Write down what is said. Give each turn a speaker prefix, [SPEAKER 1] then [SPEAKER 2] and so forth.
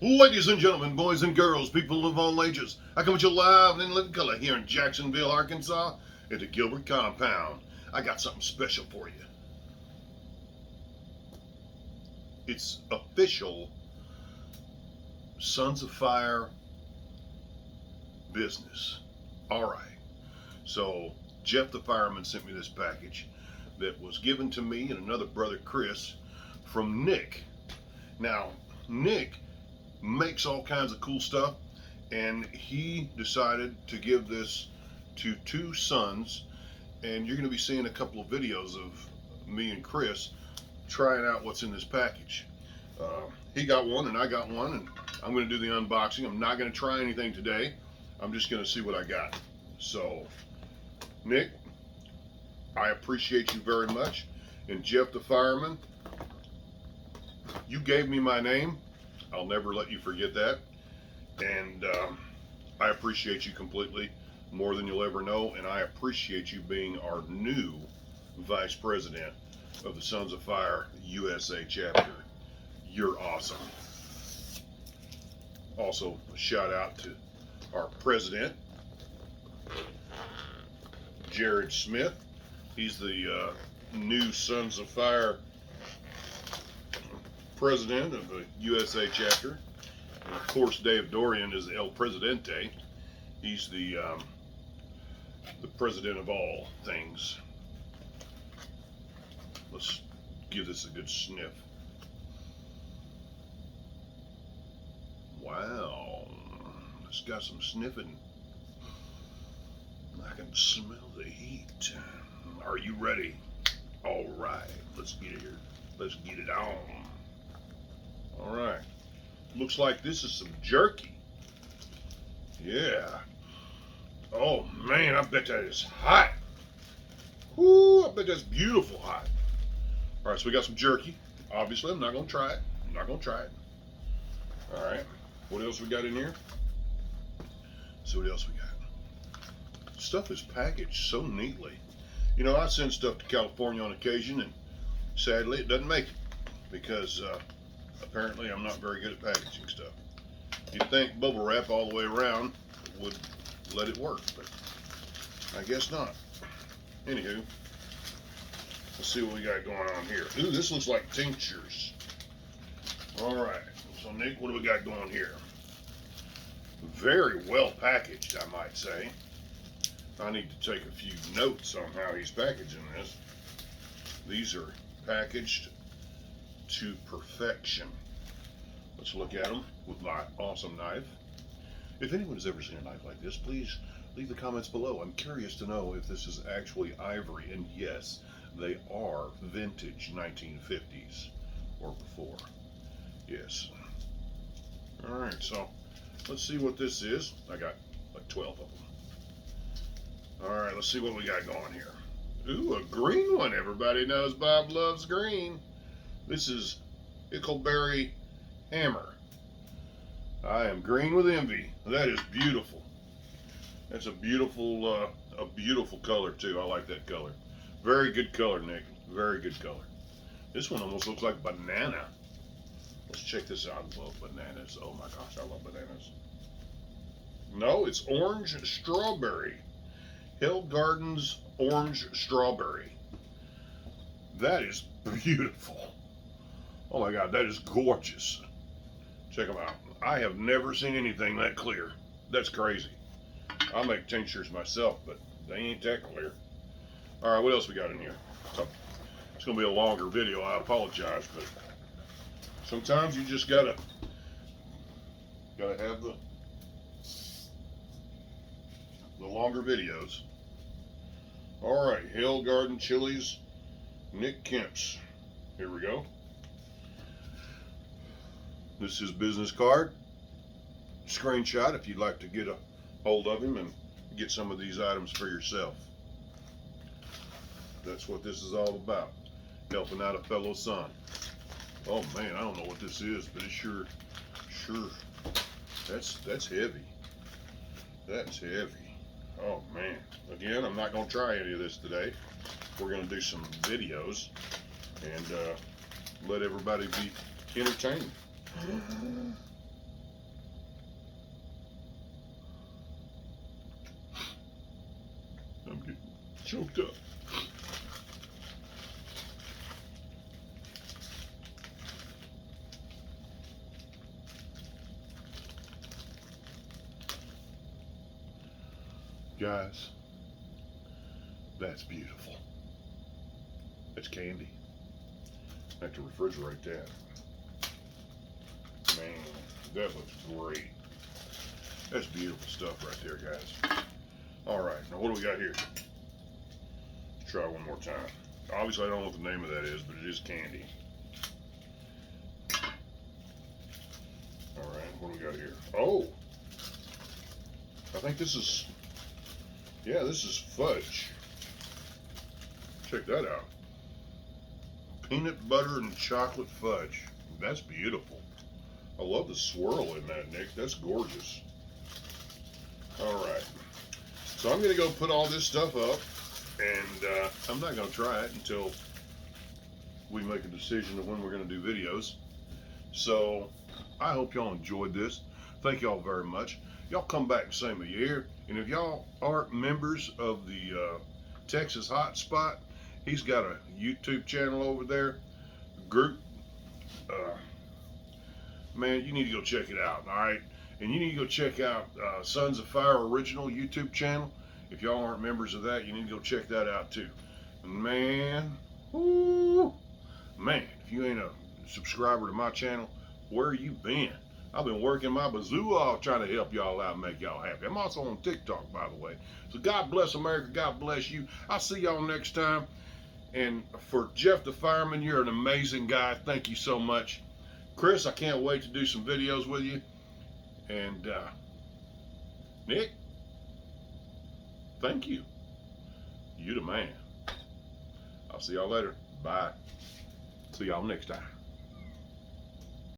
[SPEAKER 1] Ladies and gentlemen, boys and girls, people of all ages, I come at you live and in living color here in Jacksonville, Arkansas, at the Gilbert compound. I got something special for you. It's official Sons of Fire business. All right. So Jeff the fireman sent me this package that was given to me and another brother, Chris, from Nick. Now, Nick makes all kinds of cool stuff, and he decided to give this to two sons, and you're going to be seeing a couple of videos of me and Chris trying out what's in this package. He got one and I got one, and I'm going to do the unboxing. I'm not going to try anything today. I'm just going to see what I got. So, Nick, I appreciate you very much. And Jeff the fireman, you gave me my name. I'll never let you forget that. And I appreciate you completely, more than you'll ever know. And I appreciate you being our new vice president of the Sons of Fire USA chapter. You're awesome. Also, a shout out to our president, Jared Smith. He's the new Sons of Fire president of the USA chapter. And of course, Dave Dorian is El Presidente. He's the president of all things. Let's give this a good sniff. Wow, it's got some sniffing. I can smell the heat. Are you ready? All right, let's get it here. Let's get it on. All right, looks like this is some jerky. Yeah. Oh man, I bet that is hot. Whoo, I bet that's beautiful hot. All right, so we got some jerky. Obviously, I'm not gonna try it. I'm not gonna try it. All right, what else we got in here? Let's see what else we got. Stuff is packaged so neatly. You know, I send stuff to California on occasion, and sadly, it doesn't make it because apparently I'm not very good at packaging stuff. You'd think bubble wrap all the way around would let it work, but I guess not. Anywho, let's see what we got going on here. Ooh, this looks like tinctures. All right, so Nick, what do we got going here? Very well packaged, I might say. I need to take a few notes on how he's packaging this. These are packaged to perfection. Let's look at them with my awesome knife. If anyone has ever seen a knife like this, please leave the comments below. I'm curious to know if this is actually ivory, and yes, they are vintage 1950s or before. Yes. All right, so let's see what this is. I got like 12 of them. All right, let's see what we got going here. Ooh, a green one. Everybody knows Bob loves green. This is Ickleberry Hammer. I am green with envy. That is beautiful. That's a beautiful color too. I like that color. Very good color, Nick. Very good color. This one almost looks like banana. Let's check this out. I love bananas. Oh my gosh, I love bananas. No, it's orange strawberry. Hill Gardens orange strawberry. That is beautiful. Oh my God, that is gorgeous. Check them out. I have never seen anything that clear. That's crazy. I'll make tinctures myself, but they ain't that clear. All right, what else we got in here? So, it's gonna be a longer video. I apologize, but sometimes you just gotta have the longer videos. All right, Hill Garden Chilies, Nick Kemp's. Here we go. This is his business card. Screenshot if you'd like to get a hold of him and get some of these items for yourself. That's what this is all about. Helping out a fellow son. Oh man, I don't know what this is, but it's sure, that's heavy. That's heavy. Oh man. Again, I'm not gonna try any of this today. We're gonna do some videos and let everybody be entertained. Choked up. Guys, that's beautiful. It's candy. I have to refrigerate that. Man, that looks great. That's beautiful stuff right there, guys. All right, now what do we got here? Let's try one more time. Obviously, I don't know what the name of that is, but it is candy. All right, what do we got here? Oh, I think this is, yeah, this is fudge. Check that out. Peanut butter and chocolate fudge. That's beautiful. I love the swirl in that, Nick. That's gorgeous. All right. So I'm going to go put all this stuff up, and I'm not going to try it until we make a decision of when we're going to do videos. So I hope y'all enjoyed this. Thank y'all very much. Y'all come back and same a year. And if y'all aren't members of the Texas Hotspot, he's got a YouTube channel over there, group. Man, you need to go check it out, all right? And you need to go check out Sons of Fire Original YouTube channel. If y'all aren't members of that, you need to go check that out too. Man, whoo, man, if you ain't a subscriber to my channel, where you been? I've been working my bazoo off trying to help y'all out and make y'all happy. I'm also on TikTok, by the way. So God bless America. God bless you. I'll see y'all next time. And for Jeff the Fireman, you're an amazing guy. Thank you so much. Chris, I can't wait to do some videos with you. And Nick, thank you. You the man. I'll see y'all later. Bye. See y'all next time.